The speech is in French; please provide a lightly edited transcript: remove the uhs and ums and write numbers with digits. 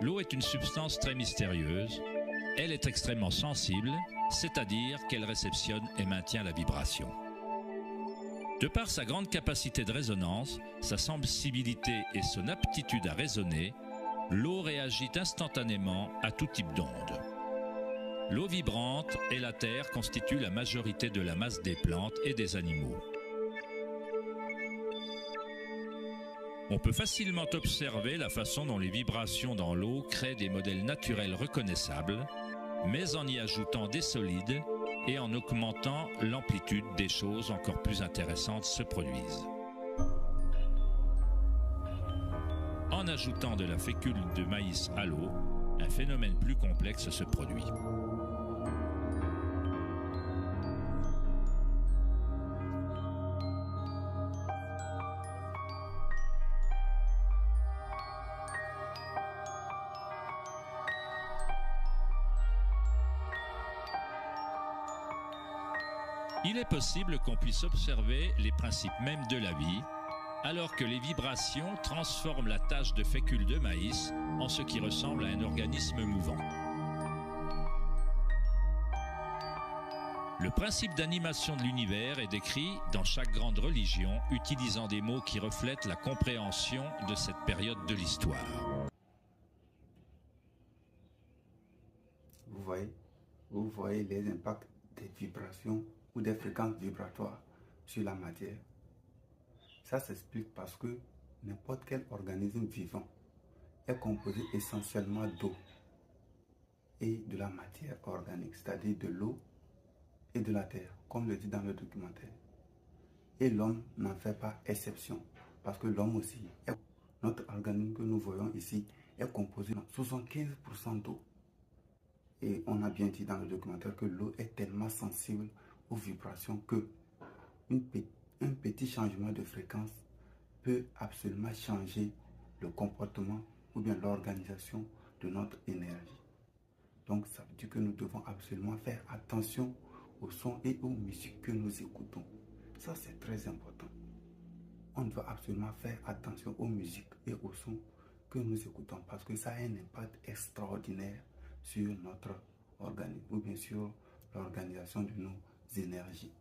L'eau est une substance très mystérieuse. Elle est extrêmement sensible, c'est-à-dire qu'elle réceptionne et maintient la vibration. De par sa grande capacité de résonance, sa sensibilité et son aptitude à résonner, l'eau réagit instantanément à tout type d'onde. L'eau vibrante et la terre constituent la majorité de la masse des plantes et des animaux. On peut facilement observer la façon dont les vibrations dans l'eau créent des modèles naturels reconnaissables, mais en y ajoutant des solides et en augmentant l'amplitude, des choses encore plus intéressantes se produisent. En ajoutant de la fécule de maïs à l'eau, un phénomène plus complexe se produit. Il est possible qu'on puisse observer les principes mêmes de la vie, alors que les vibrations transforment la tache de fécule de maïs en ce qui ressemble à un organisme mouvant. Le principe d'animation de l'univers est décrit dans chaque grande religion, utilisant des mots qui reflètent la compréhension de cette période de l'histoire. Vous voyez les impacts des vibrations ou des fréquences vibratoires sur la matière. Ça s'explique parce que n'importe quel organisme vivant est composé essentiellement d'eau et de la matière organique, c'est-à-dire de l'eau et de la terre, comme le dit dans le documentaire. Et l'homme n'en fait pas exception, parce que l'homme aussi, notre organisme que nous voyons ici, est composé de 75% d'eau. Et on a bien dit dans le documentaire que l'eau est tellement sensible aux vibrations que un petit changement de fréquence peut absolument changer le comportement ou bien l'organisation de notre énergie. Donc ça veut dire que nous devons absolument faire attention aux sons et aux musiques que nous écoutons. Ça c'est très important. On doit absolument faire attention aux musiques et aux sons que nous écoutons parce que ça a un impact extraordinaire sur notre organisme ou bien sur l'organisation de nos énergies.